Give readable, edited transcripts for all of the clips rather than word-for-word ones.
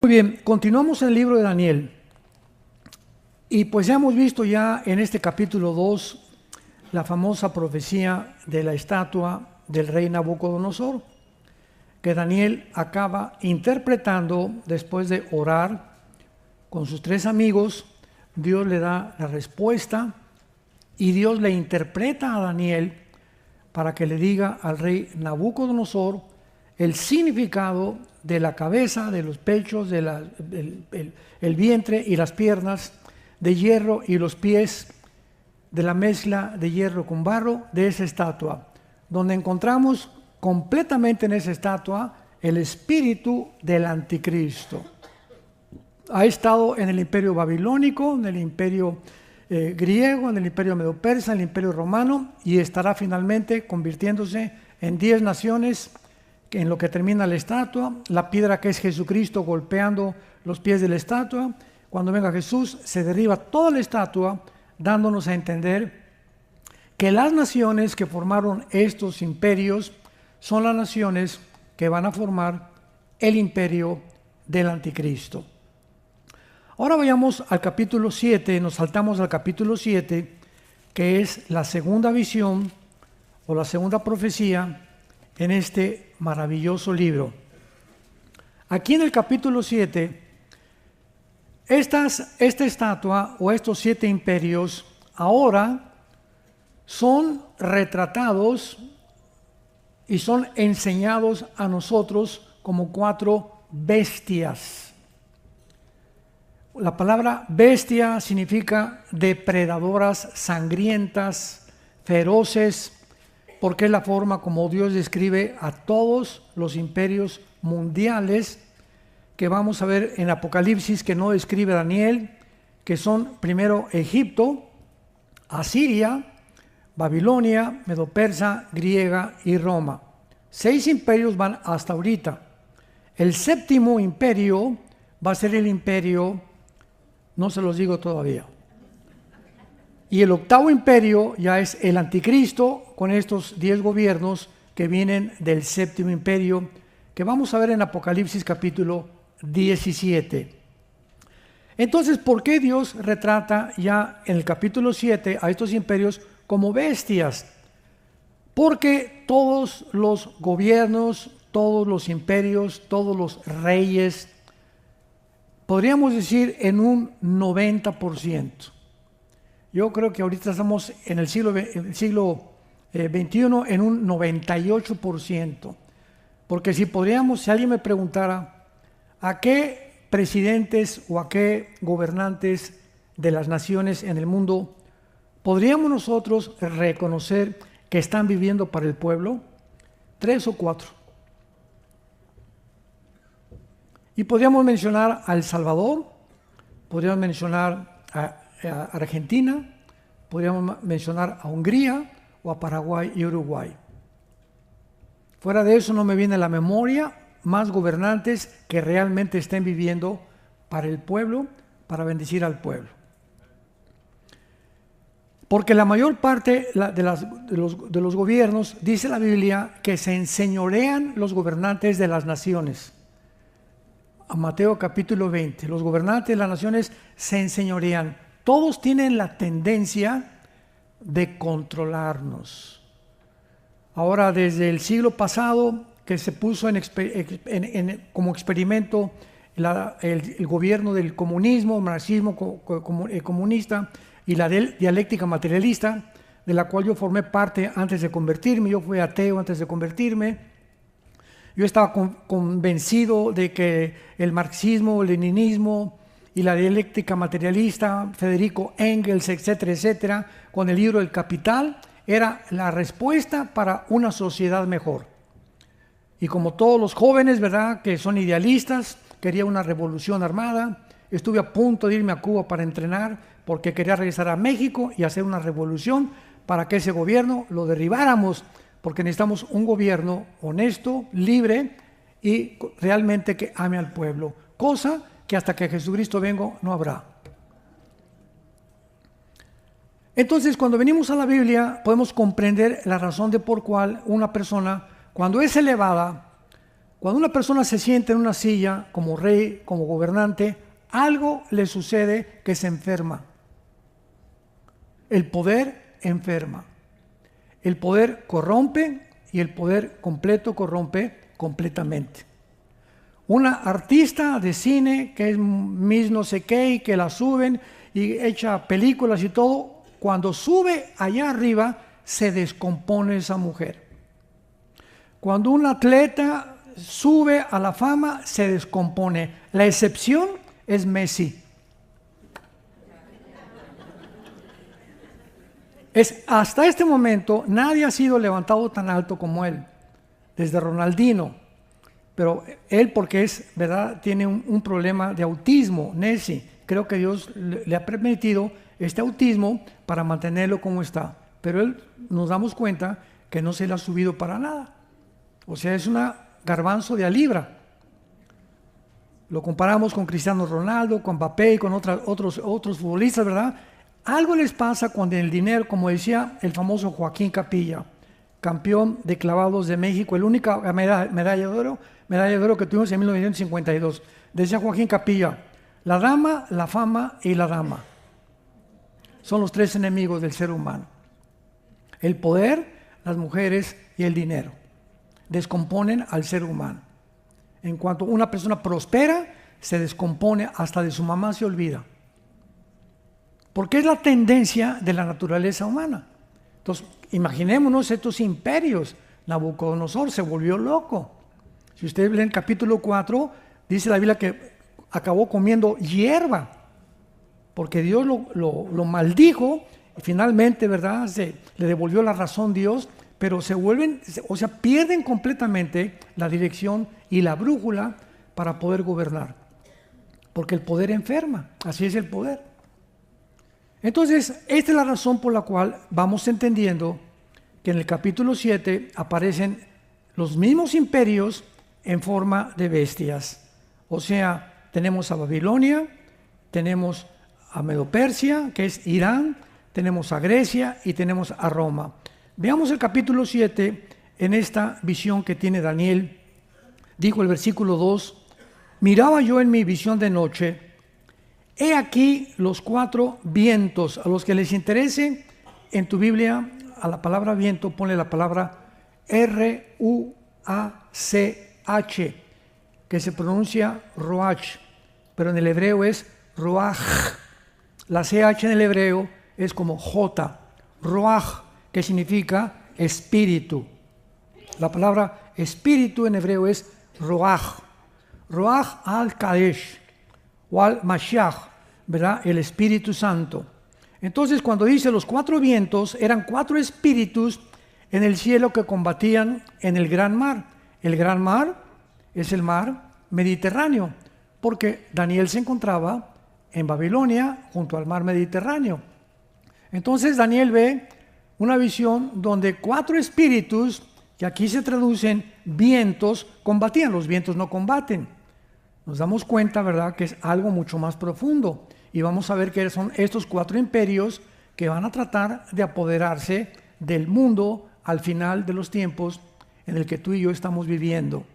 Muy bien, continuamos en el libro de Daniel. Y pues ya hemos visto ya en este capítulo 2 la famosa profecía de la estatua del rey Nabucodonosor, que Daniel acaba interpretando después de orar con sus 3 amigos. Dios le da la respuesta y Dios le interpreta a Daniel para que le diga al rey Nabucodonosor el significado de la cabeza, de los pechos, el vientre y las piernas de hierro y los pies de la mezcla de hierro con barro de esa estatua, donde encontramos completamente en esa estatua el espíritu del anticristo. Ha estado en el imperio babilónico, en el imperio griego, en el imperio medo-persa, en el imperio romano, y estará finalmente convirtiéndose en 10 naciones en lo que termina la estatua, la piedra que es Jesucristo golpeando los pies de la estatua. Cuando venga Jesús se derriba toda la estatua, dándonos a entender que las naciones que formaron estos imperios son las naciones que van a formar el imperio del anticristo. Ahora vayamos al capítulo 7, nos saltamos al capítulo 7, que es la segunda visión o la segunda profecía en este maravilloso libro. Aquí en el capítulo 7, esta estatua o estos 7 imperios ahora son retratados y son enseñados a nosotros como 4 bestias. La palabra bestia significa depredadoras, sangrientas, feroces, porque es la forma como Dios describe a todos los imperios mundiales que vamos a ver en Apocalipsis, que no describe Daniel, que son primero Egipto, Asiria, Babilonia, Medo-Persa, griega y Roma. 6 imperios van hasta ahorita. El 7º imperio va a ser el imperio, no se los digo todavía. Y el 8º imperio ya es el anticristo, con estos 10 gobiernos que vienen del 7º imperio, que vamos a ver en Apocalipsis capítulo 17. Entonces, ¿por qué Dios retrata ya en el capítulo 7 a estos imperios como bestias? Porque todos los gobiernos, todos los imperios, todos los reyes, podríamos decir en un 90%. Yo creo que ahorita estamos en el siglo XXI en un 98%. Porque si alguien me preguntara a qué presidentes o a qué gobernantes de las naciones en el mundo podríamos nosotros reconocer que están viviendo para el pueblo, 3 o 4. Y podríamos mencionar a El Salvador, podríamos mencionar a Argentina, podríamos mencionar a Hungría o a Paraguay y Uruguay. Fuera de eso no me viene a la memoria más gobernantes que realmente estén viviendo para el pueblo, para bendecir al pueblo. Porque la mayor parte de los gobiernos, dice la Biblia, que se enseñorean los gobernantes de las naciones. A Mateo capítulo 20, los gobernantes de las naciones se enseñorean. Todos tienen la tendencia de controlarnos. Ahora, desde el siglo pasado, que se puso como experimento el gobierno del comunismo, marxismo comunista y la dialéctica materialista, de la cual yo formé parte antes de convertirme. Yo fui ateo antes de convertirme. Yo estaba convencido de que el marxismo, el leninismo y la dialéctica materialista, Federico Engels, etcétera, etcétera, con el libro El Capital, era la respuesta para una sociedad mejor. Y como todos los jóvenes, ¿verdad?, que son idealistas, quería una revolución armada. Estuve a punto de irme a Cuba para entrenar, porque quería regresar a México y hacer una revolución para que ese gobierno lo derribáramos, porque necesitamos un gobierno honesto, libre y realmente que ame al pueblo, cosa que hasta que Jesucristo venga no habrá. Entonces, cuando venimos a la Biblia, podemos comprender la razón de por cual una persona, cuando es elevada, Cuando una persona se sienta en una silla como rey, como gobernante, algo le sucede que se enferma. El poder enferma. El poder corrompe y el poder completo corrompe completamente. Una artista de cine que es Miss no sé qué y que la suben y echa películas y todo, cuando sube allá arriba se descompone esa mujer. Cuando un atleta sube a la fama se descompone. La excepción es Messi. Hasta este momento nadie ha sido levantado tan alto como él, desde Ronaldinho. Pero él, porque es, ¿verdad?, tiene un problema de autismo, Nessie. Creo que Dios le ha permitido este autismo para mantenerlo como está. Pero él, nos damos cuenta que no se le ha subido para nada. O sea, es una garbanzo de a libra. Lo comparamos con Cristiano Ronaldo, con Mbappé y con otros futbolistas, ¿verdad? Algo les pasa cuando el dinero, como decía el famoso Joaquín Capilla, campeón de clavados de México, el única medalla de oro que tuvimos en 1952. Decía Joaquín Capilla, la dama, la fama y la dama son los tres enemigos del ser humano. El poder, las mujeres y el dinero descomponen al ser humano. En cuanto una persona prospera, se descompone, hasta de su mamá se olvida. Porque es la tendencia de la naturaleza humana. Entonces, imaginémonos estos imperios. Nabucodonosor se volvió loco. Si ustedes leen el capítulo 4, dice la Biblia que acabó comiendo hierba, porque Dios lo maldijo y finalmente, ¿verdad?, le devolvió la razón Dios, pero pierden completamente la dirección y la brújula para poder gobernar, porque el poder enferma, así es el poder. Entonces, esta es la razón por la cual vamos entendiendo que en el capítulo 7 aparecen los mismos imperios en forma de bestias. O sea, tenemos a Babilonia, tenemos a Medo-Persia, que es Irán, tenemos a Grecia y tenemos a Roma. Veamos el capítulo 7 en esta visión que tiene Daniel. Dijo el versículo 2, miraba yo en mi visión de noche, he aquí los 4 vientos. A los que les interese, en tu Biblia, a la palabra viento, ponle la palabra R-U-A-C-H, que se pronuncia Roach, pero en el hebreo es Roach. La CH en el hebreo es como J, Roach, que significa espíritu. La palabra espíritu en hebreo es Roach, Roach al-Kadesh, o al-Mashiach, ¿verdad?, el Espíritu Santo. Entonces, cuando dice los 4 vientos, eran 4 espíritus en el cielo que combatían en el gran mar. El gran mar es el mar Mediterráneo, porque Daniel se encontraba en Babilonia junto al mar Mediterráneo. Entonces Daniel ve una visión donde 4 espíritus, que aquí se traducen vientos, combatían. Los vientos no combaten. Nos damos cuenta, ¿verdad?, que es algo mucho más profundo. Y vamos a ver que son estos 4 imperios que van a tratar de apoderarse del mundo al final de los tiempos en el que tú y yo estamos viviendo.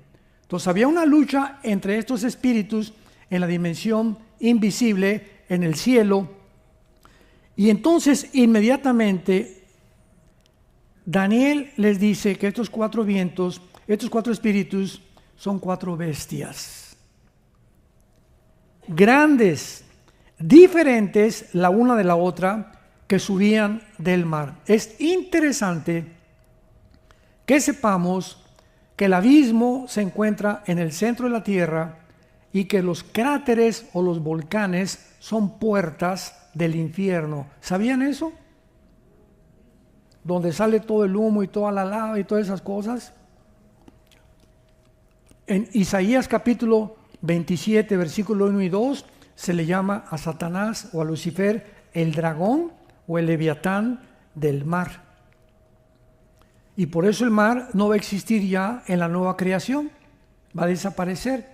Entonces había una lucha entre estos espíritus en la dimensión invisible, en el cielo. Y entonces inmediatamente Daniel les dice que estos 4 vientos, estos 4 espíritus son 4 bestias. Grandes, diferentes la una de la otra, que subían del mar. Es interesante que sepamos que el abismo se encuentra en el centro de la tierra y que los cráteres o los volcanes son puertas del infierno. ¿Sabían eso? Donde sale todo el humo y toda la lava y todas esas cosas. En Isaías capítulo 27, versículo 1 y 2, se le llama a Satanás o a Lucifer el dragón o el leviatán del mar. Y por eso el mar no va a existir ya en la nueva creación, va a desaparecer.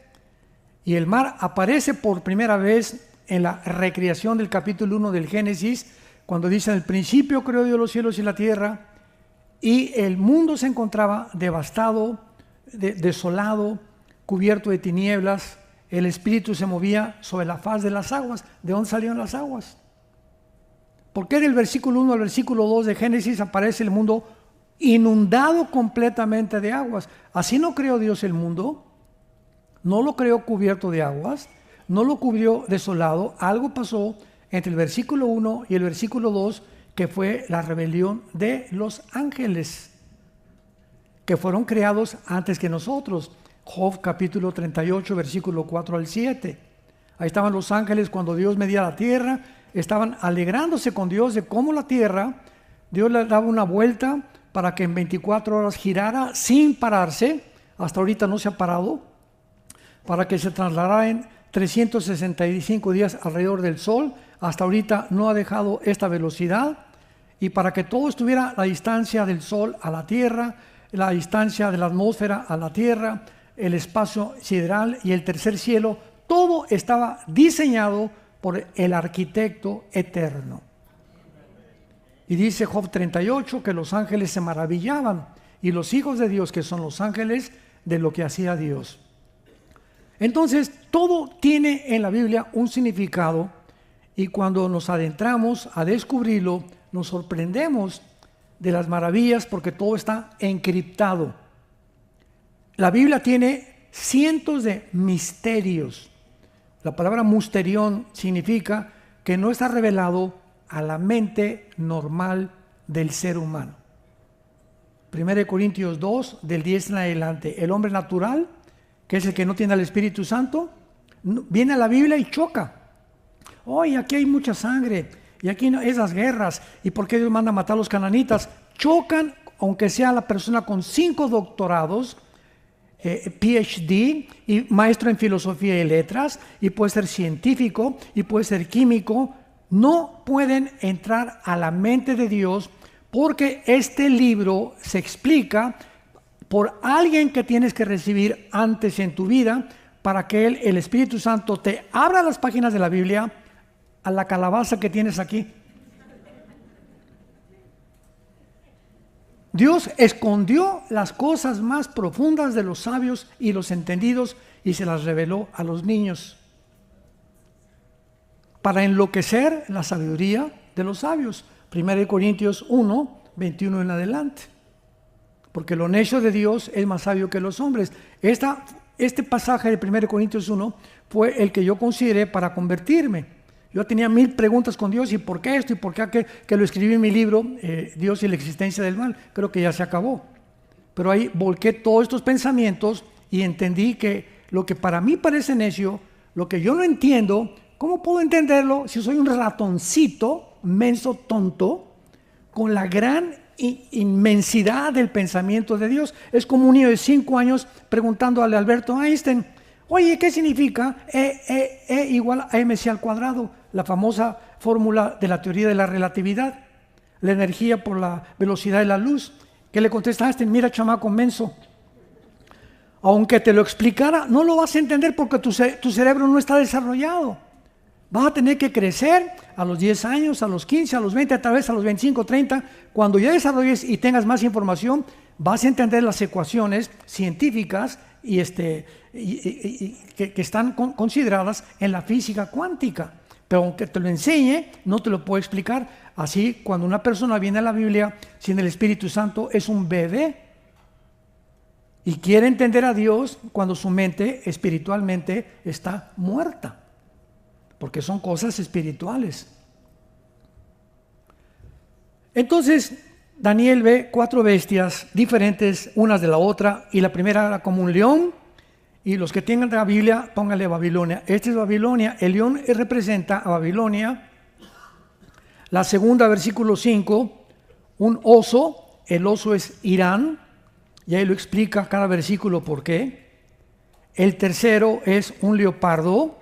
Y el mar aparece por primera vez en la recreación del capítulo 1 del Génesis, cuando dice: en el principio creó Dios los cielos y la tierra, y el mundo se encontraba devastado, desolado, cubierto de tinieblas, el Espíritu se movía sobre la faz de las aguas. ¿De dónde salieron las aguas? ¿Por qué del versículo 1 al versículo 2 de Génesis aparece el mundo inundado completamente de aguas? Así no creó Dios el mundo, no lo creó cubierto de aguas, no lo cubrió desolado. Algo pasó entre el versículo 1 y el versículo 2, que fue la rebelión de los ángeles, que fueron creados antes que nosotros. Job capítulo 38, versículo 4 al 7. Ahí estaban los ángeles cuando Dios medía la tierra, estaban alegrándose con Dios de cómo la tierra, Dios le daba una vuelta para que en 24 horas girara sin pararse. Hasta ahorita no se ha parado, para que se trasladara en 365 días alrededor del sol. Hasta ahorita no ha dejado esta velocidad, y para que todo estuviera a la distancia del sol a la tierra, la distancia de la atmósfera a la tierra, el espacio sideral y el tercer cielo, todo estaba diseñado por el arquitecto eterno. Y dice Job 38 que los ángeles se maravillaban, y los hijos de Dios, que son los ángeles, de lo que hacía Dios. Entonces, todo tiene en la Biblia un significado, y cuando nos adentramos a descubrirlo, nos sorprendemos de las maravillas, porque todo está encriptado. La Biblia tiene cientos de misterios. La palabra musterión significa que no está revelado a la mente normal del ser humano. 1 Corintios 2, del 10 en adelante. El hombre natural, que es el que no tiene al Espíritu Santo, viene a la Biblia y choca. Oye, aquí hay mucha sangre, y aquí no, esas guerras, y por qué Dios manda a matar a los cananitas. Chocan, aunque sea la persona con 5 doctorados, PhD, y maestro en filosofía y letras, y puede ser científico, y puede ser químico. No pueden entrar a la mente de Dios, porque este libro se explica por alguien que tienes que recibir antes en tu vida, para que el Espíritu Santo te abra las páginas de la Biblia a la calabaza que tienes aquí. Dios escondió las cosas más profundas de los sabios y los entendidos, y se las reveló a los niños, para enloquecer la sabiduría de los sabios. 1 Corintios 1, 21 en adelante. Porque lo necio de Dios es más sabio que los hombres. Este pasaje de 1 Corintios 1 fue el que yo consideré para convertirme. Yo tenía 1000 preguntas con Dios, y por qué esto y por qué aquel, que lo escribí en mi libro, Dios y la existencia del mal. Creo que ya se acabó. Pero ahí volqué todos estos pensamientos y entendí que lo que para mí parece necio, lo que yo no entiendo, ¿cómo puedo entenderlo si soy un ratoncito, menso, tonto, con la gran inmensidad del pensamiento de Dios? Es como un niño de 5 años preguntándole a Alberto Einstein: oye, ¿qué significa E igual a mc al cuadrado? La famosa fórmula de la teoría de la relatividad, la energía por la velocidad de la luz. ¿Qué le contesta a Einstein? Mira, chamaco menso, aunque te lo explicara, no lo vas a entender, porque tu cerebro no está desarrollado. Vas a tener que crecer a los 10 años, a los 15, a los 20, tal vez a los 25, 30. Cuando ya desarrolles y tengas más información, vas a entender las ecuaciones científicas y que están consideradas en la física cuántica. Pero aunque te lo enseñe, no te lo puedo explicar. Así, cuando una persona viene a la Biblia sin el Espíritu Santo, es un bebé, y quiere entender a Dios cuando su mente espiritualmente está muerta, porque son cosas espirituales. Entonces Daniel ve 4 bestias diferentes unas de la otra, y la primera era como un león, y los que tengan la Biblia, pónganle Babilonia. Este es Babilonia. El león representa a Babilonia. La segunda, versículo 5, un oso. El oso es Irán, y ahí lo explica cada versículo por qué. El tercero es un leopardo,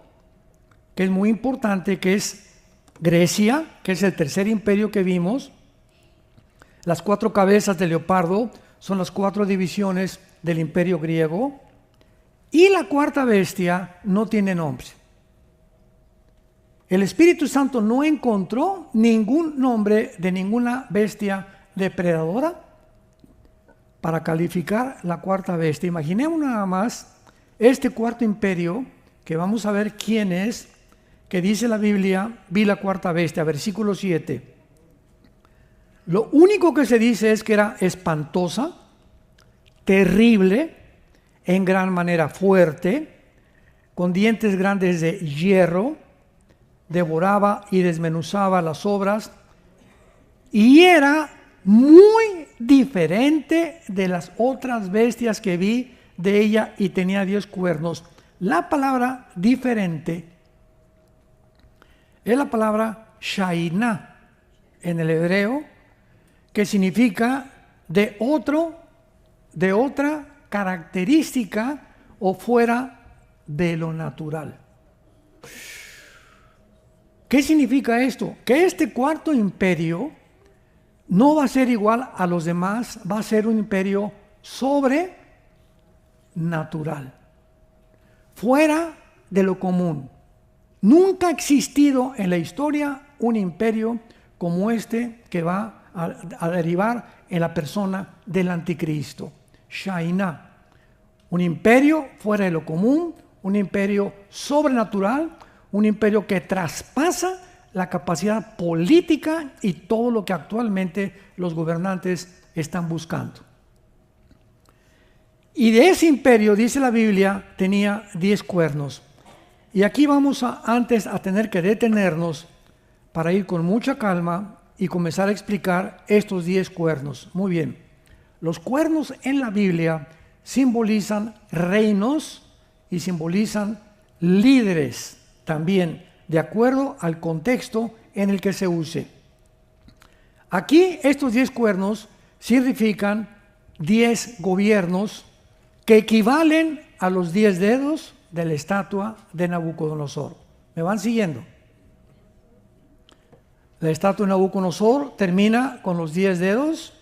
que es muy importante, que es Grecia, que es el tercer imperio que vimos. Las 4 cabezas del leopardo son las 4 divisiones del imperio griego. Y la cuarta bestia no tiene nombre. El Espíritu Santo no encontró ningún nombre de ninguna bestia depredadora para calificar la cuarta bestia. Imaginemos nada más este cuarto imperio, que vamos a ver quién es, que dice la Biblia, vi la cuarta bestia, versículo 7. Lo único que se dice es que era espantosa, terrible, en gran manera fuerte, con dientes grandes de hierro, devoraba y desmenuzaba las obras, y era muy diferente de las otras bestias que vi de ella, y tenía 10 cuernos. La palabra diferente es la palabra shainá en el hebreo, que significa de otra característica o fuera de lo natural. ¿Qué significa esto? Que este cuarto imperio no va a ser igual a los demás, va a ser un imperio sobrenatural, fuera de lo común. Nunca ha existido en la historia un imperio como este que va a derivar en la persona del anticristo. Shainá, un imperio fuera de lo común, un imperio sobrenatural, un imperio que traspasa la capacidad política y todo lo que actualmente los gobernantes están buscando. Y de ese imperio, dice la Biblia, tenía 10 cuernos. Y aquí vamos antes a tener que detenernos para ir con mucha calma y comenzar a explicar estos 10 cuernos. Muy bien, los cuernos en la Biblia simbolizan reinos y simbolizan líderes también, de acuerdo al contexto en el que se use. Aquí estos 10 cuernos significan 10 gobiernos que equivalen a los 10 dedos de la estatua de Nabucodonosor. ¿Me van siguiendo? La estatua de Nabucodonosor termina con los 10 dedos,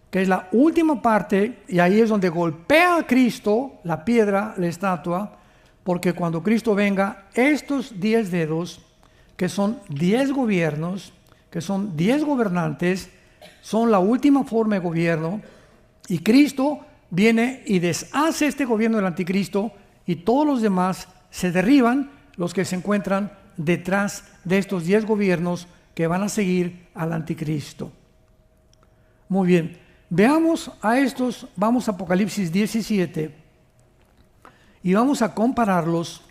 que es la última parte, y ahí es donde golpea a Cristo, la piedra, la estatua, porque cuando Cristo venga, estos 10 dedos, que son 10 gobiernos, que son 10 gobernantes, son la última forma de gobierno, y Cristo viene y deshace este gobierno del anticristo, y todos los demás se derriban, los que se encuentran detrás de estos 10 gobiernos que van a seguir al anticristo. Muy bien, veamos a estos, vamos a Apocalipsis 17 y vamos a compararlos,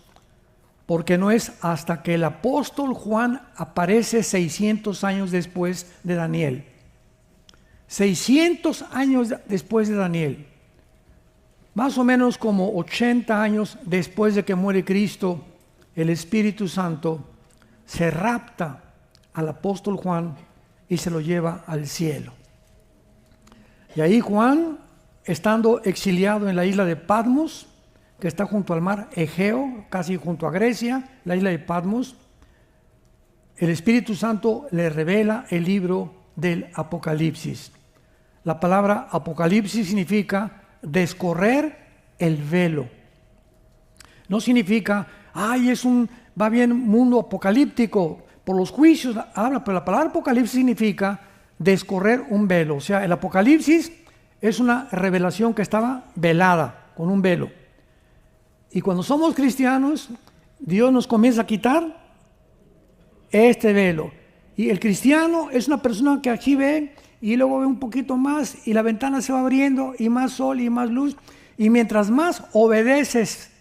porque no es hasta que el apóstol Juan aparece 600 años después de Daniel. 600 años después de Daniel, más o menos como 80 años después de que muere Cristo, el Espíritu Santo se rapta al apóstol Juan y se lo lleva al cielo. Y ahí Juan, estando exiliado en la isla de Patmos, que está junto al mar Egeo, casi junto a Grecia, la isla de Patmos, el Espíritu Santo le revela el libro del Apocalipsis. La palabra Apocalipsis significa descorrer el velo. No significa, va bien mundo apocalíptico, por los juicios habla, pero la palabra Apocalipsis significa descorrer un velo. O sea, el Apocalipsis es una revelación que estaba velada, con un velo. Y cuando somos cristianos, Dios nos comienza a quitar este velo. Y el cristiano es una persona que aquí ve y luego ve un poquito más y la ventana se va abriendo y más sol y más luz. Y mientras más obedeces,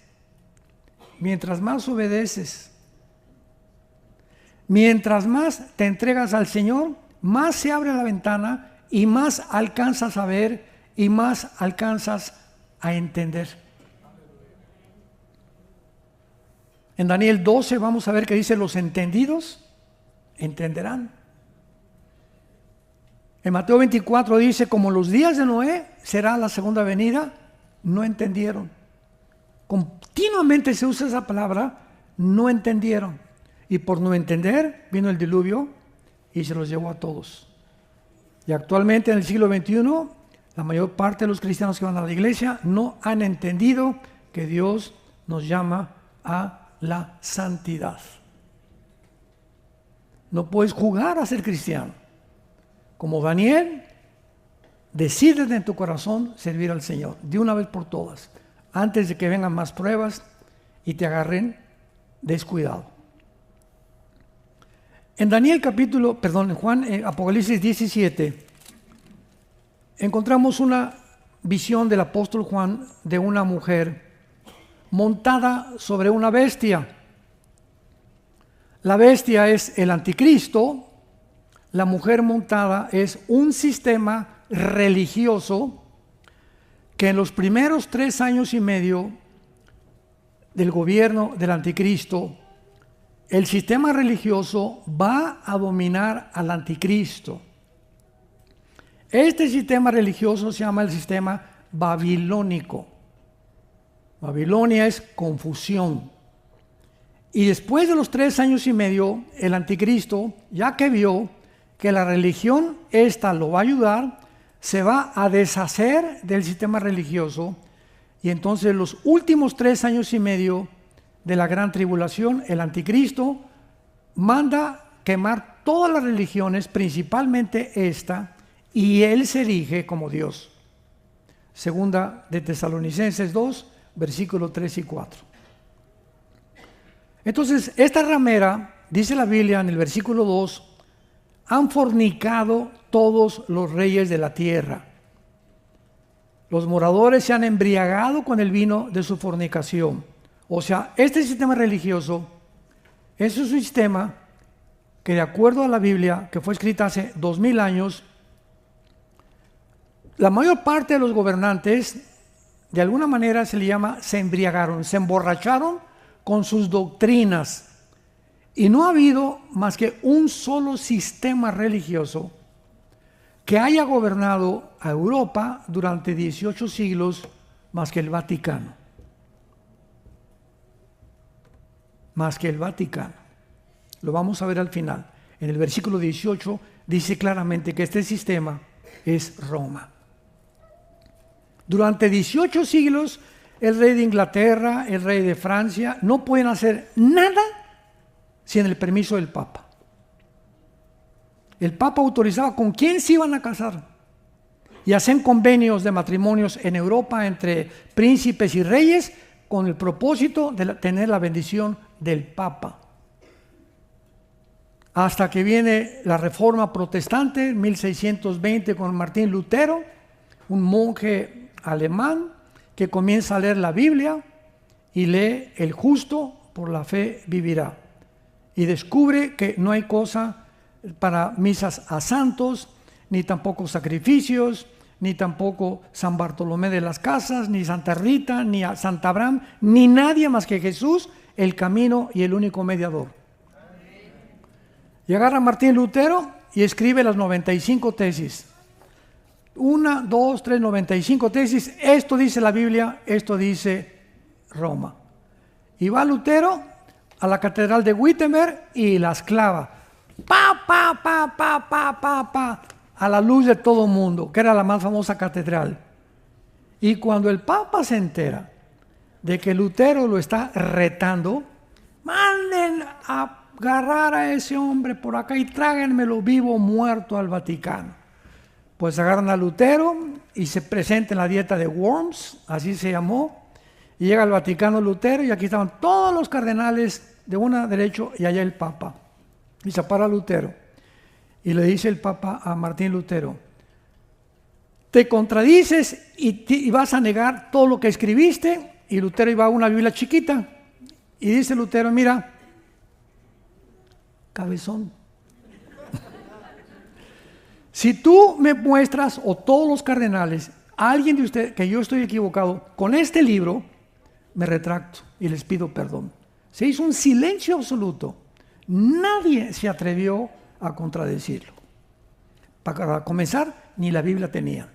mientras más te entregas al Señor, más se abre la ventana y más alcanzas a ver y más alcanzas a entender. En Daniel 12 vamos a ver que dice: los entendidos entenderán. En Mateo 24 dice: como los días de Noé será la segunda venida. No entendieron. Continuamente se usa esa palabra, no entendieron. Y por no entender vino el diluvio y se los llevó a todos. Y actualmente en el siglo XXI, la mayor parte de los cristianos que van a la iglesia no han entendido que Dios nos llama a la santidad. No puedes jugar a ser cristiano. Como Daniel, decídete en tu corazón servir al Señor de una vez por todas. antes de que vengan más pruebas y te agarren descuidado. En Apocalipsis 17, encontramos una visión del apóstol Juan de una mujer montada sobre una bestia. La bestia es el anticristo, la mujer montada es un sistema religioso que en los primeros 3 años y medio del gobierno del anticristo, el sistema religioso va a dominar al anticristo. Este sistema religioso se llama el sistema babilónico. Babilonia es confusión. Y después de los 3 años y medio, el anticristo, ya que vio que la religión esta lo va a ayudar, se va a deshacer del sistema religioso, y entonces los últimos 3 años y medio de la gran tribulación, el anticristo manda quemar todas las religiones, principalmente esta, y él se erige como Dios. Segunda de Tesalonicenses 2, versículos 3 y 4. Entonces, esta ramera, dice la Biblia en el versículo 2, han fornicado todos los reyes de la tierra. Los moradores se han embriagado con el vino de su fornicación. O sea, este sistema religioso es un sistema que, de acuerdo a la Biblia, que fue escrita hace 2000 años, la mayor parte de los gobernantes, de alguna manera se le llama, se embriagaron, se emborracharon con sus doctrinas. Y no ha habido más que un solo sistema religioso que haya gobernado a Europa durante 18 siglos más que el Vaticano. Más que el Vaticano. Lo vamos a ver al final. En el versículo 18 dice claramente que este sistema es Roma. Durante 18 siglos, el rey de Inglaterra, el rey de Francia, no pueden hacer nada sin el permiso del Papa. El Papa autorizaba con quién se iban a casar. Y hacen convenios de matrimonios en Europa entre príncipes y reyes con el propósito de tener la bendición del Papa. Hasta que viene la Reforma Protestante en 1620 con Martín Lutero, un monje alemán que comienza a leer la Biblia y lee: el justo por la fe vivirá. Y descubre que no hay cosa para misas a santos, ni tampoco sacrificios, ni tampoco San Bartolomé de las Casas, ni Santa Rita, ni a Santa Abraham, ni nadie más que Jesús, el camino y el único mediador. Y agarra Martín Lutero y escribe las 95 tesis. 1, 2, 3, 95 tesis. Esto dice la Biblia, esto dice Roma. Y va Lutero a la catedral de Wittenberg y las clava. A la luz de todo mundo, que era la más famosa catedral. Y cuando el Papa se entera de que Lutero lo está retando, manden a agarrar a ese hombre por acá y tráiganmelo vivo o muerto al Vaticano. Pues agarran a Lutero y se presenta en la dieta de Worms, así se llamó, y llega al Vaticano Lutero, y aquí estaban todos los cardenales de una derecho y allá el Papa. Y se para Lutero y le dice el Papa a Martín Lutero: te contradices y vas a negar todo lo que escribiste. Y Lutero iba a una Biblia chiquita y dice Lutero: mira, cabezón, si tú me muestras, o todos los cardenales, a alguien de ustedes, que yo estoy equivocado con este libro, me retracto y les pido perdón. Se hizo un silencio absoluto. Nadie se atrevió a contradecirlo. Para comenzar, ni la Biblia tenía.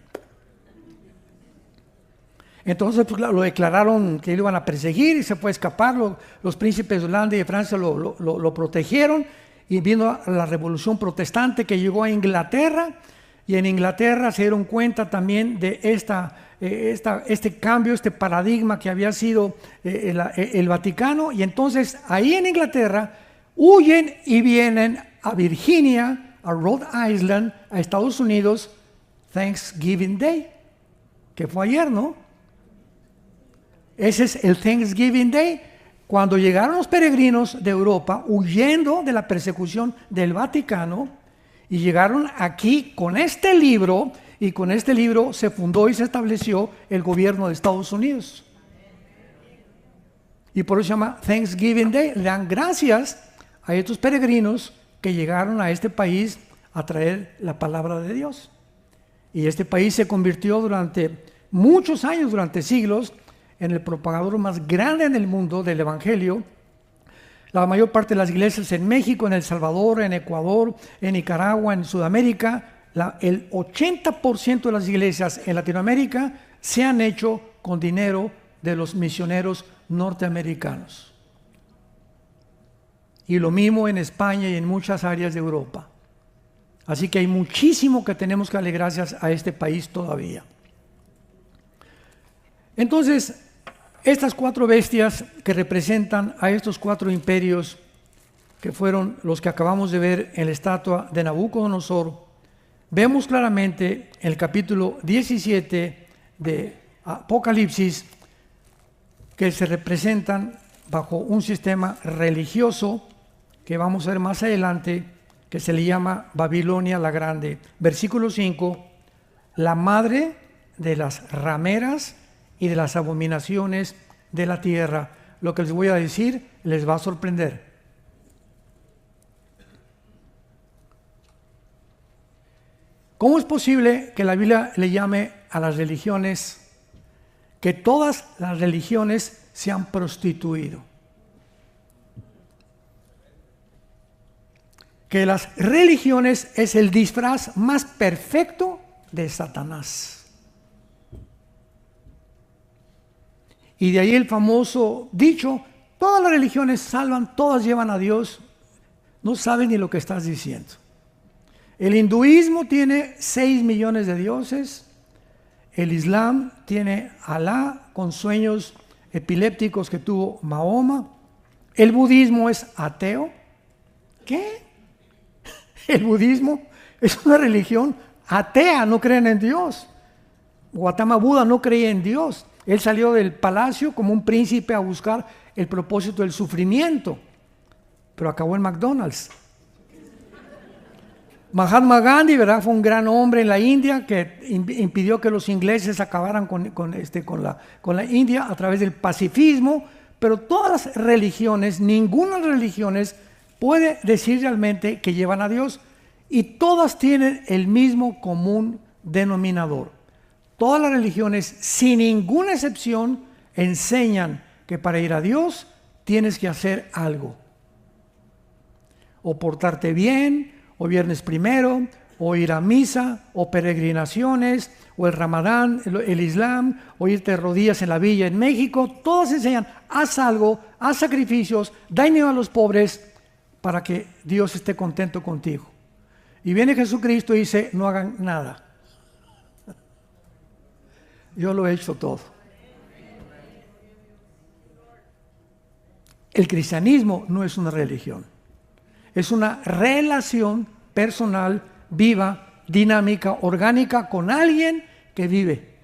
Entonces, pues, lo declararon que lo iban a perseguir y se fue a escapar. Los príncipes de Holanda y de Francia lo protegieron, y vino la revolución protestante que llegó a Inglaterra, y en Inglaterra se dieron cuenta también de este cambio, este paradigma que había sido el Vaticano, y entonces ahí en Inglaterra huyen y vienen a Virginia, a Rhode Island, a Estados Unidos, Thanksgiving Day, que fue ayer, ¿no? Ese es el Thanksgiving Day. Cuando llegaron los peregrinos de Europa huyendo de la persecución del Vaticano y llegaron aquí con este libro, y con este libro se fundó y se estableció el gobierno de Estados Unidos. Y por eso se llama Thanksgiving Day. Le dan gracias a estos peregrinos que llegaron a este país a traer la palabra de Dios. Y este país se convirtió durante muchos años, durante siglos, en el propagador más grande en el mundo del Evangelio. La mayor parte de las iglesias en México, en El Salvador, en Ecuador, en Nicaragua, en Sudamérica, el 80% de las iglesias en Latinoamérica se han hecho con dinero de los misioneros norteamericanos. Y lo mismo en España y en muchas áreas de Europa. Así que hay muchísimo que tenemos que darle gracias a este país todavía. Entonces, estas 4 bestias que representan a estos 4 imperios, que fueron los que acabamos de ver en la estatua de Nabucodonosor, vemos claramente en el capítulo 17 de Apocalipsis que se representan bajo un sistema religioso que vamos a ver más adelante, que se le llama Babilonia la Grande. Versículo 5, la madre de las rameras y de las abominaciones de la tierra. Lo que les voy a decir les va a sorprender. ¿Cómo es posible que la Biblia le llame a las religiones, que todas las religiones se han prostituido? Que las religiones es el disfraz más perfecto de Satanás. Y de ahí el famoso dicho, todas las religiones salvan, todas llevan a Dios. No sabes ni lo que estás diciendo. El hinduismo tiene 6 millones de dioses. El Islam tiene Alá con sueños epilépticos que tuvo Mahoma. El budismo es ateo. ¿Qué? El budismo es una religión atea, no creen en Dios. Gautama Buda no creía en Dios. Él salió del palacio como un príncipe a buscar el propósito del sufrimiento, pero acabó en McDonald's. Mahatma Gandhi, ¿verdad? Fue un gran hombre en la India que impidió que los ingleses acabaran con la India a través del pacifismo, pero todas las religiones, ninguna de las religiones puede decir realmente que llevan a Dios, y todas tienen el mismo común denominador. Todas las religiones, sin ninguna excepción, enseñan que para ir a Dios tienes que hacer algo. O portarte bien, o viernes primero, o ir a misa, o peregrinaciones, o el Ramadán, el Islam, o irte de rodillas en la villa en México. Todos enseñan, haz algo, haz sacrificios, da dinero a los pobres para que Dios esté contento contigo. Y viene Jesucristo y dice, no hagan nada. Yo lo he hecho todo. El cristianismo no es una religión. Es una relación personal, viva, dinámica, orgánica con alguien que vive.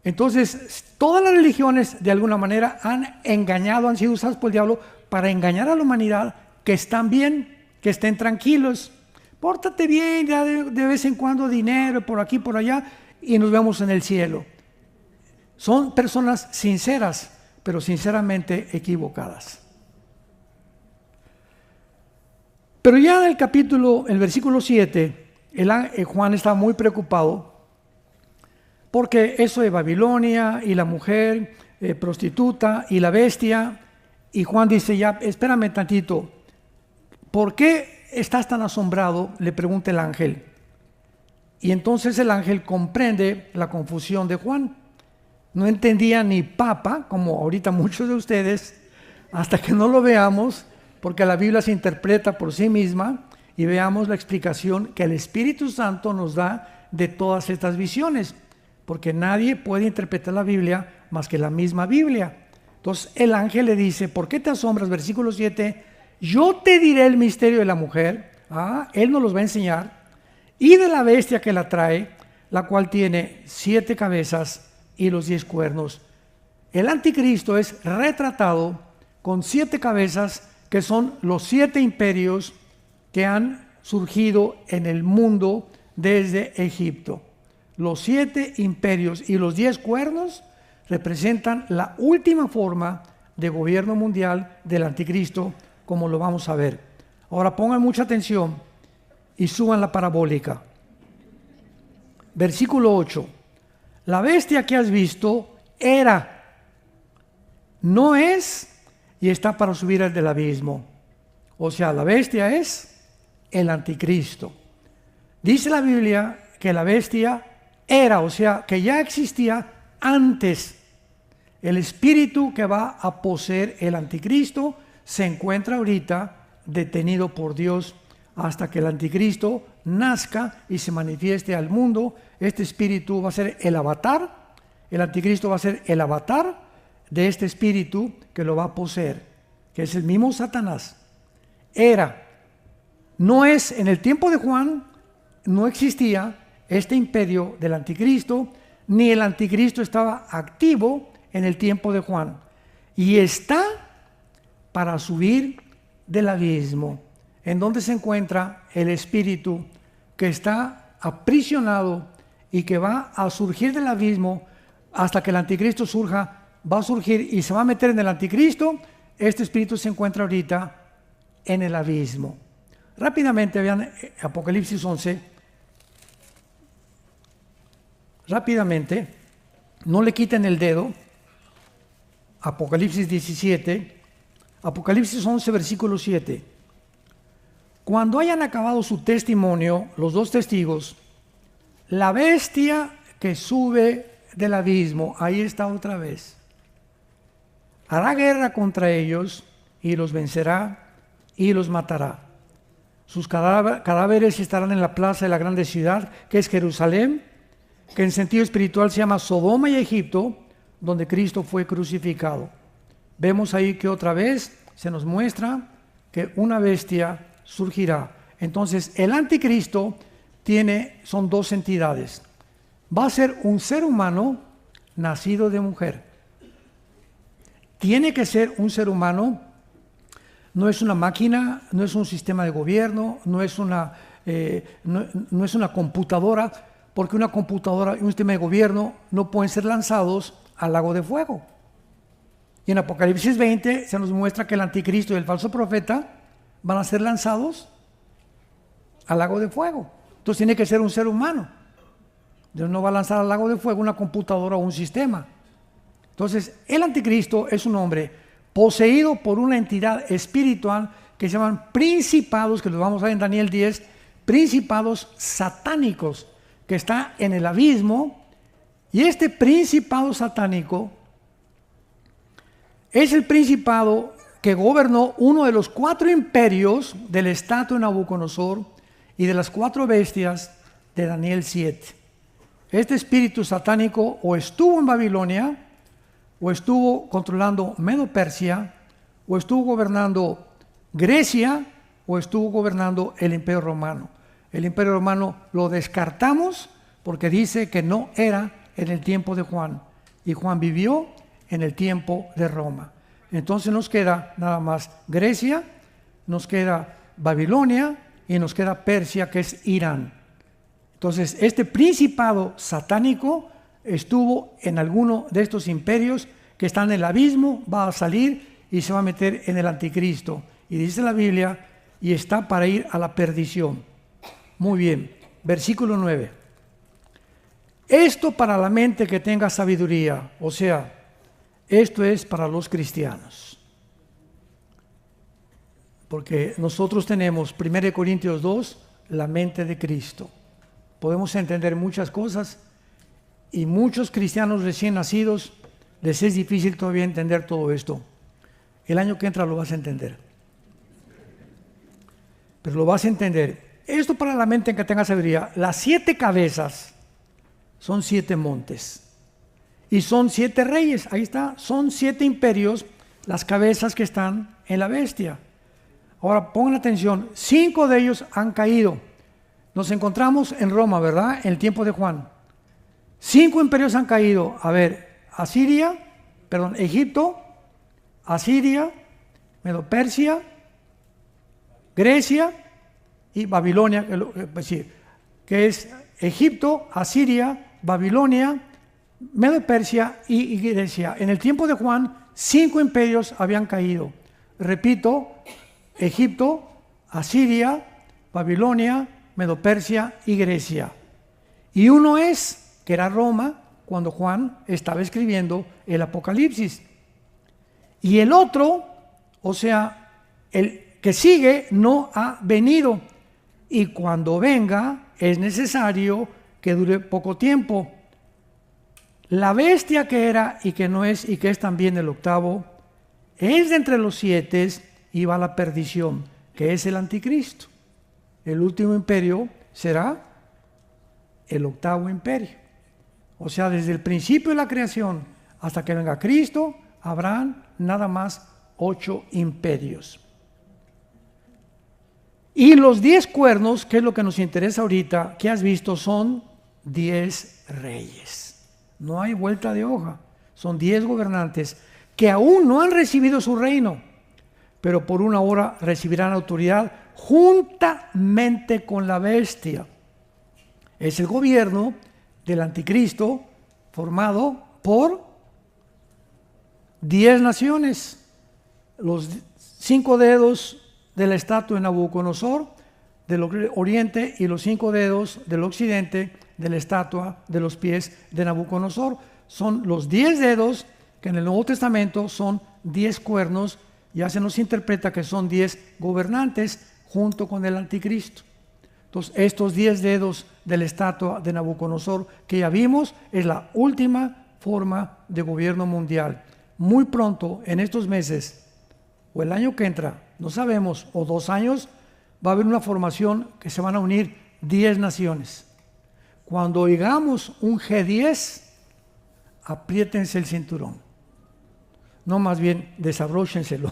Entonces, todas las religiones de alguna manera han engañado, han sido usadas por el diablo para engañar a la humanidad, que están bien, que estén tranquilos. Pórtate bien, ya de vez en cuando dinero por aquí, por allá, y nos vemos en el cielo. Son personas sinceras, pero sinceramente equivocadas. Pero ya en el versículo 7, Juan está muy preocupado porque eso de Babilonia y la mujer prostituta y la bestia, y Juan dice, ya, espérame tantito, ¿por qué estás tan asombrado?, le pregunta el ángel. Y entonces el ángel comprende la confusión de Juan. No entendía ni papa, como ahorita muchos de ustedes, hasta que no lo veamos, porque la Biblia se interpreta por sí misma, y veamos la explicación que el Espíritu Santo nos da de todas estas visiones, porque nadie puede interpretar la Biblia más que la misma Biblia. Entonces el ángel le dice, ¿por qué te asombras? Versículo 7, yo te diré el misterio de la mujer, él nos los va a enseñar, y de la bestia que la trae, la cual tiene 7 cabezas y los 10 cuernos. El anticristo es retratado con 7 cabezas, que son los 7 imperios que han surgido en el mundo desde Egipto. Los 7 imperios y los 10 cuernos representan la última forma de gobierno mundial del anticristo, como lo vamos a ver. Ahora pongan mucha atención y suban la parabólica. Versículo 8. La bestia que has visto era, no es y está para subir al del abismo. O sea, la bestia es el anticristo. Dice la Biblia que la bestia era, o sea, que ya existía antes. El espíritu que va a poseer el anticristo se encuentra ahorita detenido por Dios hasta que el anticristo nazca y se manifieste al mundo. Este espíritu va a ser el avatar, el anticristo va a ser el avatar de este espíritu que lo va a poseer, que es el mismo Satanás. Era, no es, en el tiempo de Juan no existía este imperio del anticristo, ni el anticristo estaba activo en el tiempo de Juan, y está para subir del abismo, en donde se encuentra el espíritu que está aprisionado y que va a surgir del abismo hasta que el anticristo surja. Va a surgir y se va a meter en el anticristo. Este espíritu se encuentra ahorita en el abismo. Rápidamente vean Apocalipsis 11. Rápidamente, no le quiten el dedo. Apocalipsis 17. Apocalipsis 11, versículo 7. Cuando hayan acabado su testimonio, los 2 testigos, la bestia que sube del abismo, ahí está otra vez, hará guerra contra ellos y los vencerá y los matará. Sus cadáveres estarán en la plaza de la grande ciudad, que es Jerusalén, que en sentido espiritual se llama Sodoma y Egipto, donde Cristo fue crucificado. Vemos ahí que otra vez se nos muestra que una bestia surgirá. Entonces el anticristo son 2 entidades. Va a ser un ser humano nacido de mujer. Tiene que ser un ser humano, no es una máquina, no es un sistema de gobierno, no es una computadora, porque una computadora y un sistema de gobierno no pueden ser lanzados al lago de fuego. Y en Apocalipsis 20 se nos muestra que el anticristo y el falso profeta van a ser lanzados al lago de fuego. Entonces tiene que ser un ser humano. Dios no va a lanzar al lago de fuego una computadora o un sistema. Entonces el anticristo es un hombre poseído por una entidad espiritual que se llaman principados, que los vamos a ver en Daniel 10, principados satánicos, que está en el abismo. Y este principado satánico es el principado que gobernó uno de los 4 imperios de la estatua de Nabucodonosor y de las 4 bestias de Daniel 7. Este espíritu satánico o estuvo en Babilonia, o estuvo controlando Medo-Persia, o estuvo gobernando Grecia, o estuvo gobernando el Imperio Romano. El Imperio Romano lo descartamos porque dice que no era en el tiempo de Juan, y Juan vivió en el tiempo de Roma. Entonces nos queda nada más Grecia, nos queda Babilonia y nos queda Persia, que es Irán. Entonces este principado satánico estuvo en alguno de estos imperios que están en el abismo, va a salir y se va a meter en el anticristo. Y dice la Biblia, y está para ir a la perdición. Muy bien, versículo 9. Esto para la mente que tenga sabiduría, o sea, esto es para los cristianos. Porque nosotros tenemos, 1 Corintios 2, la mente de Cristo. Podemos entender muchas cosas y muchos cristianos recién nacidos les es difícil todavía entender todo esto. El año que entra lo vas a entender. Pero lo vas a entender. Esto para la mente que tenga sabiduría. Las 7 cabezas son 7 montes. Y son 7 reyes. Ahí está. Son 7 imperios las cabezas que están en la bestia. Ahora pongan atención. 5 de ellos han caído. Nos encontramos en Roma, ¿verdad? En el tiempo de Juan. 5 imperios han caído. A ver, Egipto, Asiria, Medo-Persia, Grecia y Babilonia, que es Egipto, Asiria, Babilonia, Medo-Persia y Grecia. En el tiempo de Juan, 5 imperios habían caído. Repito, Egipto, Asiria, Babilonia, Medo-Persia y Grecia. Y uno que era Roma, cuando Juan estaba escribiendo el Apocalipsis. Y el otro, o sea, el que sigue, no ha venido. Y cuando venga, es necesario que dure poco tiempo. La bestia que era y que no es y que es también el octavo, es de entre los 7 y va a la perdición, que es el anticristo. El último imperio será el octavo imperio. O sea, desde el principio de la creación hasta que venga Cristo, habrán nada más 8 imperios. Y los 10 cuernos, que es lo que nos interesa ahorita, que has visto, son 10 reyes. No hay vuelta de hoja. Son 10 gobernantes que aún no han recibido su reino, pero por una hora recibirán autoridad juntamente con la bestia. Es el gobierno del anticristo formado por 10 naciones. Los 5 dedos de la estatua de Nabucodonosor del oriente y los 5 dedos del occidente de la estatua de los pies de Nabucodonosor. Son los 10 dedos que en el Nuevo Testamento son 10 cuernos. Ya se nos interpreta que son 10 gobernantes junto con el anticristo. Entonces, estos 10 dedos de la estatua de Nabucodonosor que ya vimos es la última forma de gobierno mundial. Muy pronto, en estos meses, o el año que entra, no sabemos, o 2 años, va a haber una formación que se van a unir 10 naciones. Cuando oigamos un G10, apriétense el cinturón. No, más bien, desabróchenselo,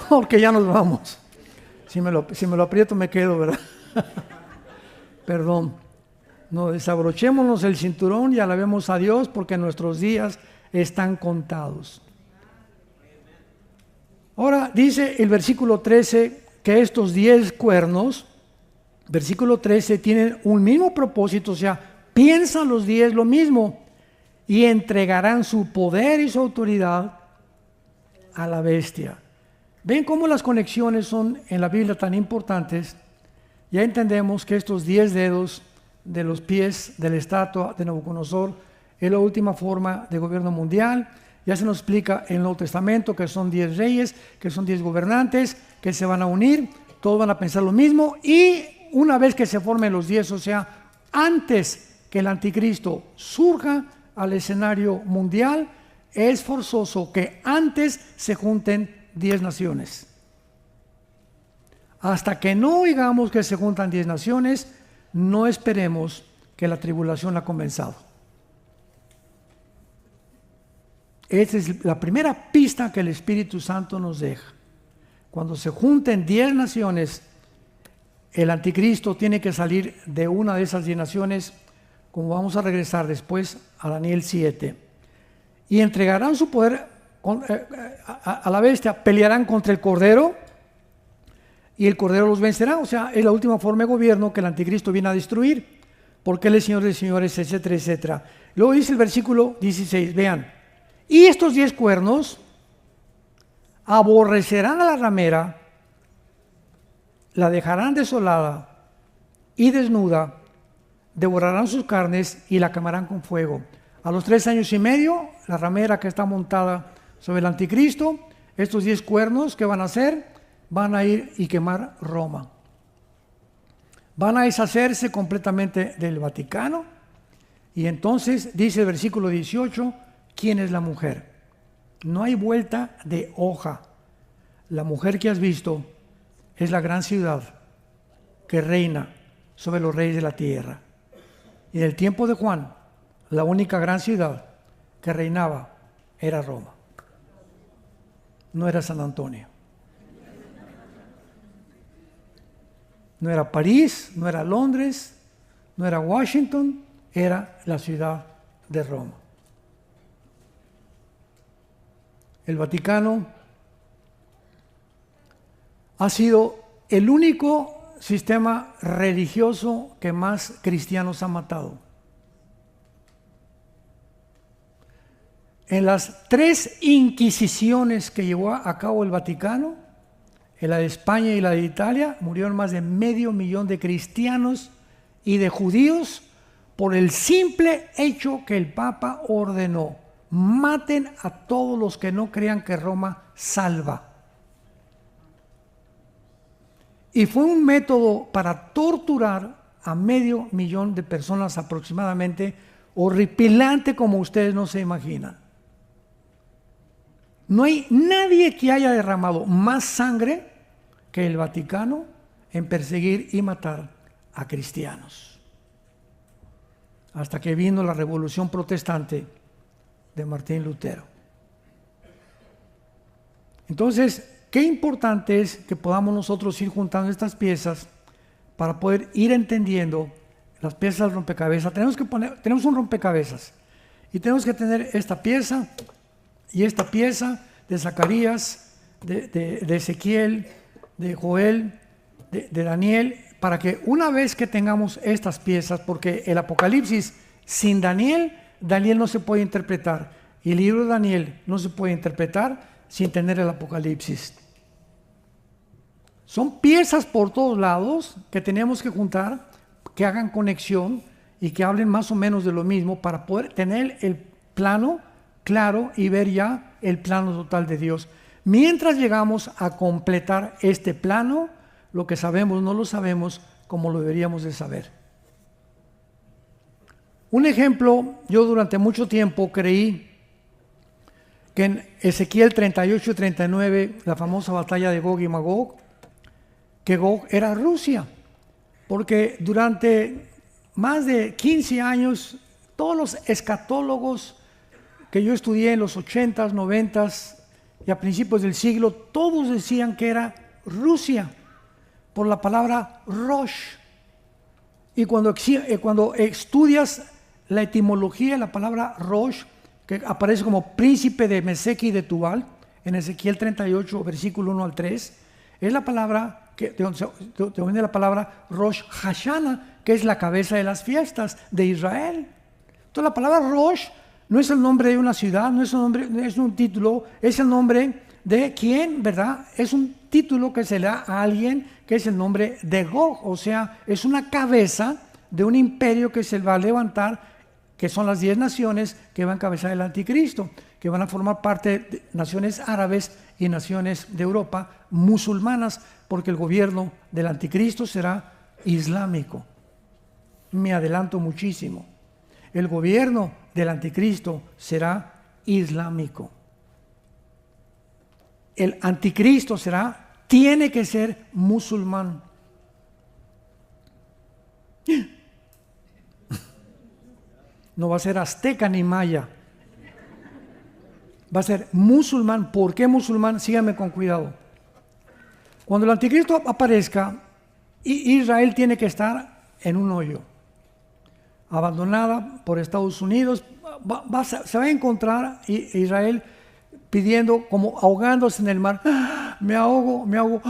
porque ya nos vamos. Si me lo aprieto me quedo, ¿verdad? Perdón. No, desabrochémonos el cinturón y alabemos a Dios porque nuestros días están contados. Ahora dice el versículo 13 que estos 10 cuernos, versículo 13, tienen un mismo propósito, o sea, piensan los 10 lo mismo y entregarán su poder y su autoridad a la bestia. ¿Ven cómo las conexiones son en la Biblia tan importantes? Ya entendemos que estos 10 dedos de los pies de la estatua de Nabucodonosor es la última forma de gobierno mundial. Ya se nos explica en el Nuevo Testamento que son 10 reyes, que son 10 gobernantes, que se van a unir, todos van a pensar lo mismo y una vez que se formen los 10, o sea, antes que el anticristo surja al escenario mundial, es forzoso que antes se junten 10 naciones. Hasta que no oigamos que se juntan 10 naciones, no esperemos que la tribulación ha comenzado. Esa es la primera pista que el Espíritu Santo nos deja. Cuando se junten 10 naciones, el anticristo tiene que salir de una de esas 10 naciones, como vamos a regresar después a Daniel 7. Y entregarán su poder a la bestia, pelearán contra el Cordero y el Cordero los vencerá. O sea, es la última forma de gobierno que el anticristo viene a destruir, porque Él es Señor de señores, etcétera, etcétera. Luego dice el versículo 16, vean, y estos 10 cuernos aborrecerán a la ramera, la dejarán desolada y desnuda, devorarán sus carnes y la quemarán con fuego. A los 3 años y medio, la ramera que está montada sobre el anticristo, estos 10 cuernos, ¿qué van a hacer? Van a ir y quemar Roma. Van a deshacerse completamente del Vaticano. Y entonces dice el versículo 18, ¿quién es la mujer? No hay vuelta de hoja. La mujer que has visto es la gran ciudad que reina sobre los reyes de la tierra. Y en el tiempo de Juan, la única gran ciudad que reinaba era Roma. No era San Antonio. No era París, no era Londres, no era Washington, era la ciudad de Roma. El Vaticano ha sido el único sistema religioso que más cristianos ha matado. En las 3 inquisiciones que llevó a cabo el Vaticano, en la de España y la de Italia, murieron más de 500,000 de cristianos y de judíos por el simple hecho que el Papa ordenó: maten a todos los que no crean que Roma salva. Y fue un método para torturar a 500,000 de personas aproximadamente, horripilante como ustedes no se imaginan. No hay nadie que haya derramado más sangre que el Vaticano en perseguir y matar a cristianos. Hasta que vino la Revolución Protestante de Martín Lutero. Entonces, qué importante es que podamos nosotros ir juntando estas piezas para poder ir entendiendo las piezas del rompecabezas. Tenemos un rompecabezas y tenemos que tener esta pieza y esta pieza de Zacarías, de Ezequiel, de Joel, de Daniel, para que una vez que tengamos estas piezas, porque el Apocalipsis sin Daniel no se puede interpretar, y el libro de Daniel no se puede interpretar sin tener el Apocalipsis. Son piezas por todos lados que tenemos que juntar, que hagan conexión y que hablen más o menos de lo mismo para poder tener el plano claro y ver ya el plano total de Dios. Mientras llegamos a completar este plano, lo que sabemos no lo sabemos como lo deberíamos de saber. Un ejemplo, yo durante mucho tiempo creí que en Ezequiel 38 y 39, la famosa batalla de Gog y Magog, que Gog era Rusia, porque durante más de 15 años todos los escatólogos que yo estudié en los 80s, 90s y a principios del siglo, todos decían que era Rusia, por la palabra Rosh. Y cuando estudias la etimología de la palabra Rosh, que aparece como príncipe de Mesec y de Tubal, en Ezequiel 38, versículo 1 al 3, es la palabra de donde viene la palabra Rosh Hashanah, que es la cabeza de las fiestas de Israel. Entonces la palabra Rosh no es el nombre de una ciudad, no es un título, es el nombre de quién, ¿verdad? Es un título que se le da a alguien que es el nombre de Gog, o sea, es una cabeza de un imperio que se va a levantar, que son las 10 naciones que va a encabezar el anticristo, que van a formar parte de naciones árabes y naciones de Europa musulmanas, porque el gobierno del anticristo será islámico. Me adelanto muchísimo. El gobierno del anticristo será islámico. El anticristo tiene que ser musulmán. No va a ser azteca ni maya. Va a ser musulmán. ¿Por qué musulmán? Síganme con cuidado. Cuando el anticristo aparezca, Israel tiene que estar en un hoyo, abandonada por Estados Unidos. Se va a encontrar Israel pidiendo, como ahogándose en el mar: me ahogo,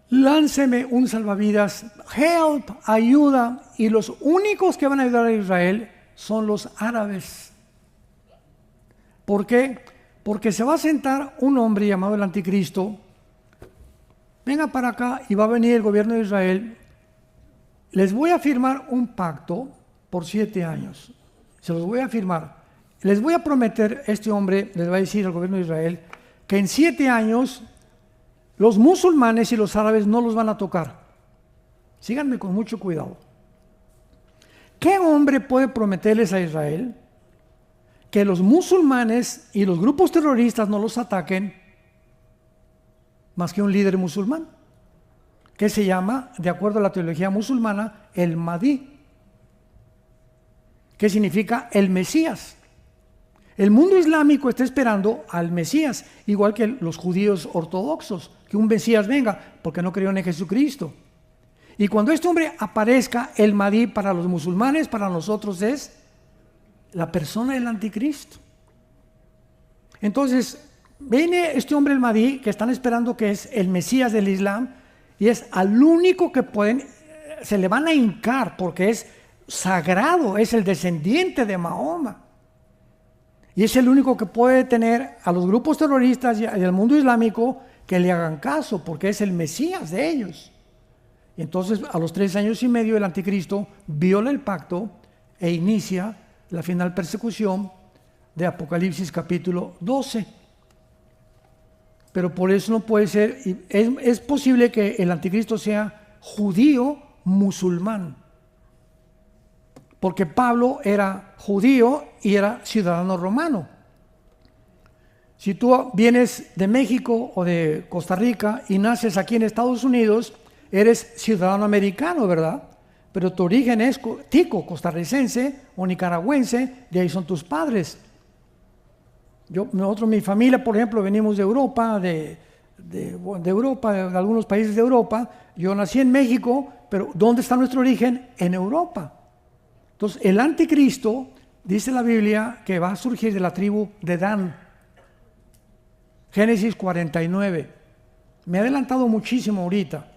lánceme un salvavidas, help, ayuda. Y los únicos que van a ayudar a Israel son los árabes. ¿Por qué? Porque se va a sentar un hombre llamado el anticristo. Venga para acá y va a venir el gobierno de Israel. Les voy a firmar un pacto por 7 años. Se los voy a firmar. Les voy a prometer, este hombre les va a decir al gobierno de Israel, que en 7 años los musulmanes y los árabes no los van a tocar. Síganme con mucho cuidado. ¿Qué hombre puede prometerles a Israel que los musulmanes y los grupos terroristas no los ataquen más que un líder musulmán, que se llama, de acuerdo a la teología musulmana, el Mahdi, que significa el Mesías? El mundo islámico está esperando al Mesías, igual que los judíos ortodoxos, que un Mesías venga, porque no creyeron en Jesucristo. Y cuando este hombre aparezca, el Mahdi para los musulmanes, para nosotros es la persona del anticristo. Entonces, viene este hombre el Mahdi, que están esperando que es el Mesías del Islam, y es al único que pueden, se le van a hincar porque es sagrado, es el descendiente de Mahoma. Y es el único que puede tener a los grupos terroristas y al mundo islámico que le hagan caso, porque es el Mesías de ellos. Y entonces, a los 3 años y medio, el anticristo viola el pacto e inicia la final persecución de Apocalipsis capítulo 12. Pero por eso no puede ser, es posible que el anticristo sea judío musulmán, porque Pablo era judío y era ciudadano romano. Si tú vienes de México o de Costa Rica y naces aquí en Estados Unidos, eres ciudadano americano, ¿verdad? Pero tu origen es tico, costarricense o nicaragüense, de ahí son tus padres. Nosotros, mi familia, por ejemplo, venimos de Europa, de Europa, de algunos países de Europa. Yo nací en México, pero ¿dónde está nuestro origen? En Europa. Entonces, el anticristo, dice la Biblia, que va a surgir de la tribu de Dan. Génesis 49. Me he adelantado muchísimo ahorita.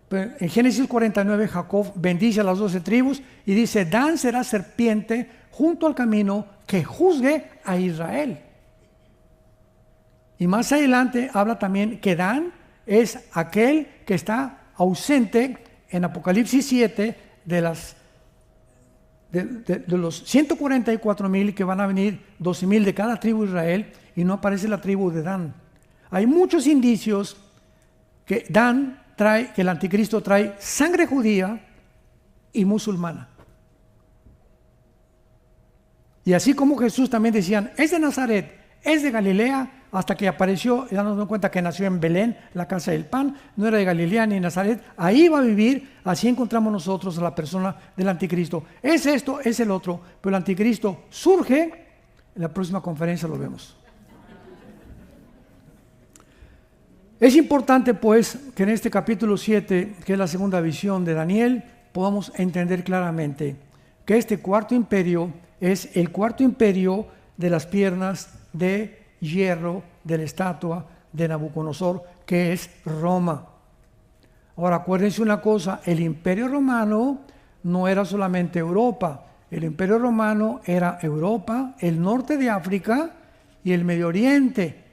Pero en Génesis 49, Jacob bendice a las 12 tribus y dice: Dan será serpiente junto al camino que juzgue a Israel. Y más adelante habla también que Dan es aquel que está ausente en Apocalipsis 7 de los 144,000 que van a venir, 12,000 de cada tribu de Israel, y no aparece la tribu de Dan. Hay muchos indicios que que el anticristo trae sangre judía y musulmana. Y así como Jesús también decían, es de Nazaret, es de Galilea, hasta que apareció, y dándonos cuenta que nació en Belén, la casa del pan, no era de Galilea ni Nazaret, ahí va a vivir. Así encontramos nosotros a la persona del anticristo. Es esto, es el otro, pero el anticristo surge. En la próxima conferencia lo vemos. Es importante, pues, que en este capítulo 7, que es la segunda visión de Daniel, podamos entender claramente que este cuarto imperio es el cuarto imperio de las piernas de hierro de la estatua de Nabucodonosor, que es Roma. Ahora, acuérdense una cosa: el imperio romano no era solamente Europa. El imperio romano era Europa, el norte de África y el Medio Oriente.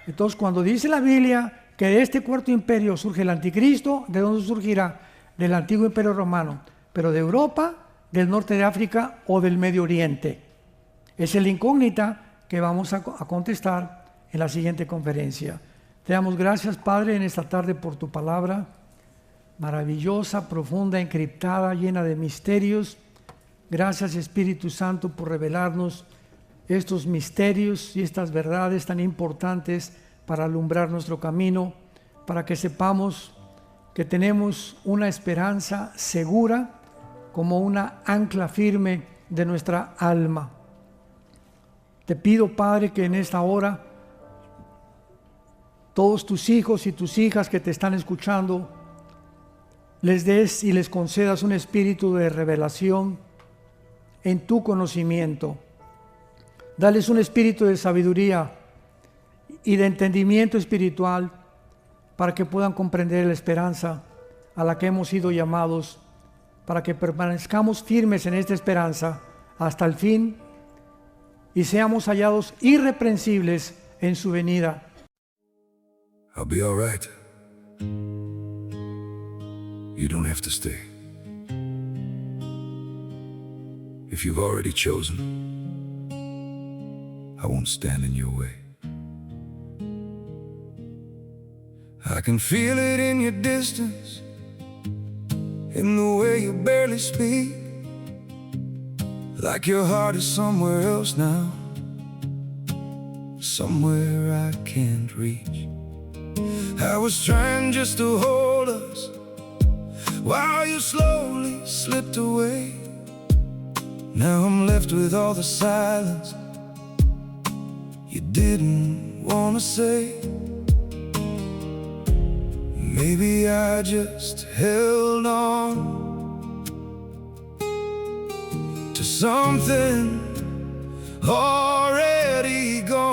Entonces, cuando dice la Biblia que de este cuarto imperio surge el anticristo, ¿de dónde surgirá? Del antiguo imperio romano, pero de Europa, del norte de África o del Medio Oriente. Esa es la incógnita que vamos a contestar en la siguiente conferencia. Te damos gracias, Padre, en esta tarde por tu palabra maravillosa, profunda, encriptada, llena de misterios. Gracias, Espíritu Santo, por revelarnos estos misterios y estas verdades tan importantes para alumbrar nuestro camino, para que sepamos que tenemos una esperanza segura como una ancla firme de nuestra alma. Te pido, Padre, que en esta hora todos tus hijos y tus hijas que te están escuchando, les des y les concedas un espíritu de revelación en tu conocimiento. Dales un espíritu de sabiduría y de entendimiento espiritual para que puedan comprender la esperanza a la que hemos sido llamados, para que permanezcamos firmes en esta esperanza hasta el fin y seamos hallados irreprensibles en su venida. I'll be all right. You don't have to stay. If you've already chosen, I won't stand in your way. I can feel it in your distance, in the way you barely speak, like your heart is somewhere else now, somewhere I can't reach. I was trying just to hold us while you slowly slipped away. Now I'm left with all the silence you didn't want to say. Maybe I just held on to something already gone.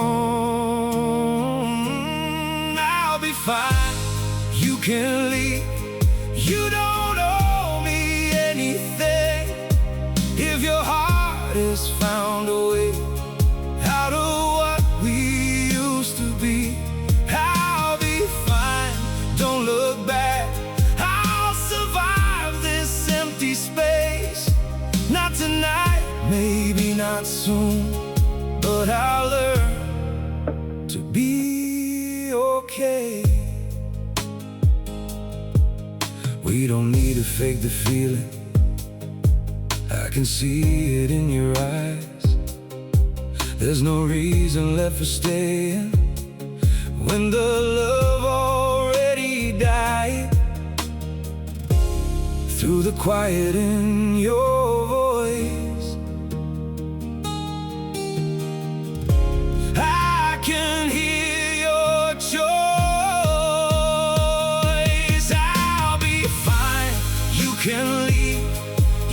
I'll be fine, you can leave. You don't owe me anything. If your heart has found a way out of what we used to be, I'll be fine, don't look back. I'll survive this empty space. Not tonight, maybe not soon, but I'll learn to be okay. We don't need to fake the feeling, I can see it in your eyes. There's no reason left for staying when the love already died. Through the quiet in your voice, I can hear your choice. I'll be fine, you can leave.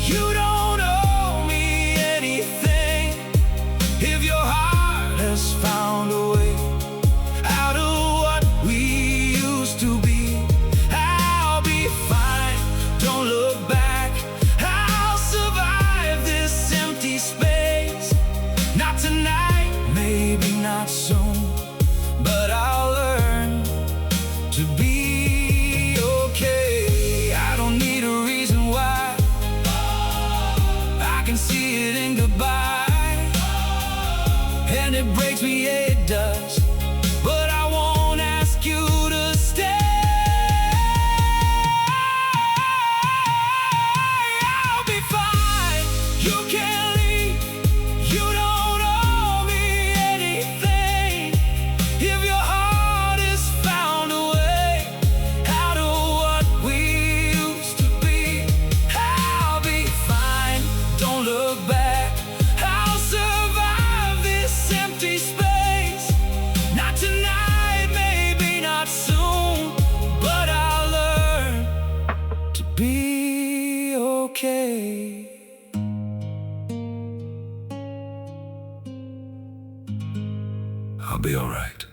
You don't owe me anything. If your heart has found a way out of what we used to be, I'll be fine, don't look back. I'll survive this empty space. Not tonight, maybe not soon, but I'll learn to be okay. I don't need a reason why, I can see it in goodbye. And it breaks me, yeah, it does, but I won't ask you to stay. I'll be fine, you can leave. You don't owe me anything. If your heart has found a way out of what we used to be, I'll be fine, don't look back. I'll survive this empty space. Not tonight, maybe not soon, but I'll learn to be okay. I'll be all right.